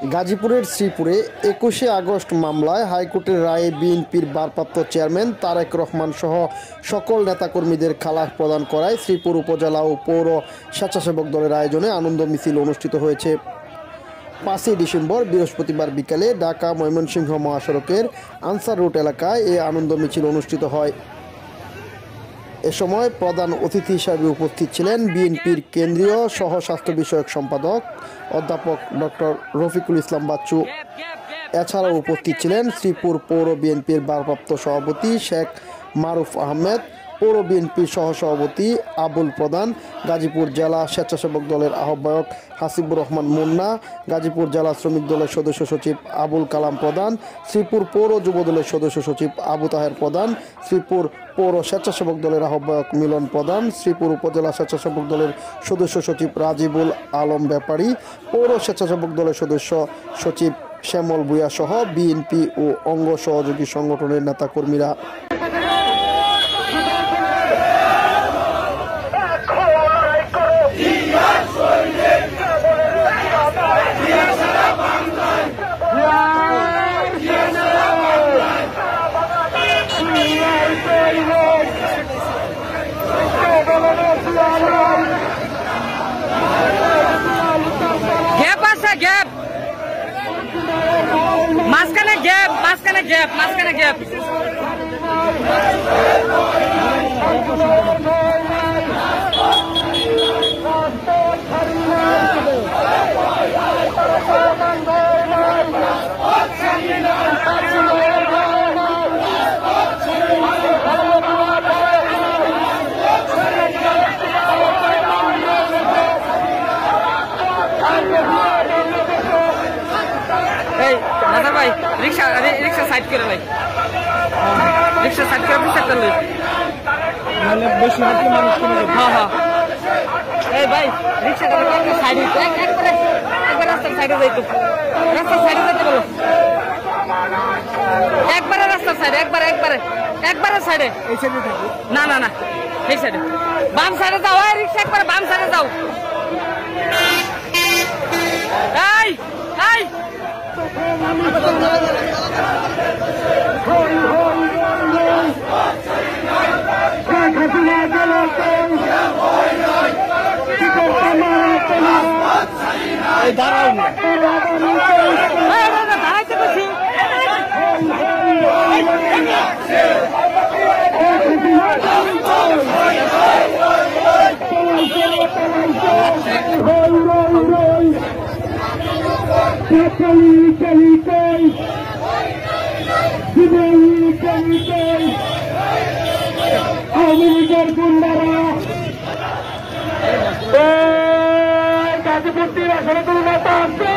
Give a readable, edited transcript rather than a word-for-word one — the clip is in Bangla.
গাজীপুরের শ্রীপুরে ২১শে আগস্ট মামলায় হাইকোর্টের রায়ে বিএনপির ভারপ্রাপ্ত চেয়ারম্যান তারেক রহমান সহ সকল নেতাকর্মীদের খালাস প্রদান করায় শ্রীপুর উপজেলা ও পৌর স্বেচ্ছাসেবক দলের আয়োজনে আনন্দ মিছিল অনুষ্ঠিত হয়েছে। ৫ই ডিসেম্বর বৃহস্পতিবার বিকালে ঢাকা ময়মনসিংহ মহাসড়কের আনসার রোড এলাকায় এ আনন্দ মিছিল অনুষ্ঠিত হয়। এ সময় প্রধান অতিথি হিসাবে উপস্থিত ছিলেন বিএনপির কেন্দ্রীয় সহ স্বাস্থ্য বিষয়ক সম্পাদক অধ্যাপক ডক্টর রফিকুল ইসলাম বাচ্চু। এছাড়াও উপস্থিত ছিলেন শ্রীপুর পৌর বিএনপির ভারপ্রাপ্ত সভাপতি শেখ মারুফ আহমেদ, পৌর বিএনপির সহসভাপতি আবুল প্রধান, গাজীপুর জেলা স্বেচ্ছাসেবক দলের আহ্বায়ক হাসিবুর রহমান মুন্না, গাজীপুর জেলা শ্রমিক দলের সদস্য সচিব আবুল কালাম প্রধান, শ্রীপুর পৌর যুব দলের সদস্য সচিব আবু তাহের প্রধান, শ্রীপুর পৌর স্বেচ্ছাসেবক দলের আহ্বায়ক মিলন প্রধান, শ্রীপুর উপজেলা স্বেচ্ছাসেবক দলের সদস্য সচিব রাজিবুল আলম ব্যাপারী, পৌর স্বেচ্ছাসেবক দলের সদস্য সচিব শ্যামল ভূঁইয়া সহ বিএনপি ও অঙ্গ সহযোগী সংগঠনের নেতাকর্মীরা। মাঝখানে গ্যাপ ভাই রিক্সা সাইড করে লাই, রিক্সা সাইড করে পিছাতে লই, মানে বেশি হাঁটলে মানুষ কমে যাবে। হ্যাঁ এই ভাই রিক্সাটা সাইড হইতো, একবার রাস্তার সাইডে যাইতো, রাস্তার সাইডে যেতে বলো, একবারে রাস্তার সাইডে, একবারে সাইডে, এই সাইডে থাকো, না এই সাইডে, বাম সাইডে যাও, রিক্সা একবারে বাম সাইডে যাও। এই দাঁড়াও না, দাঁড়াইতে বলছি। গাজীপুর আসলে কোনো নেতা আছে?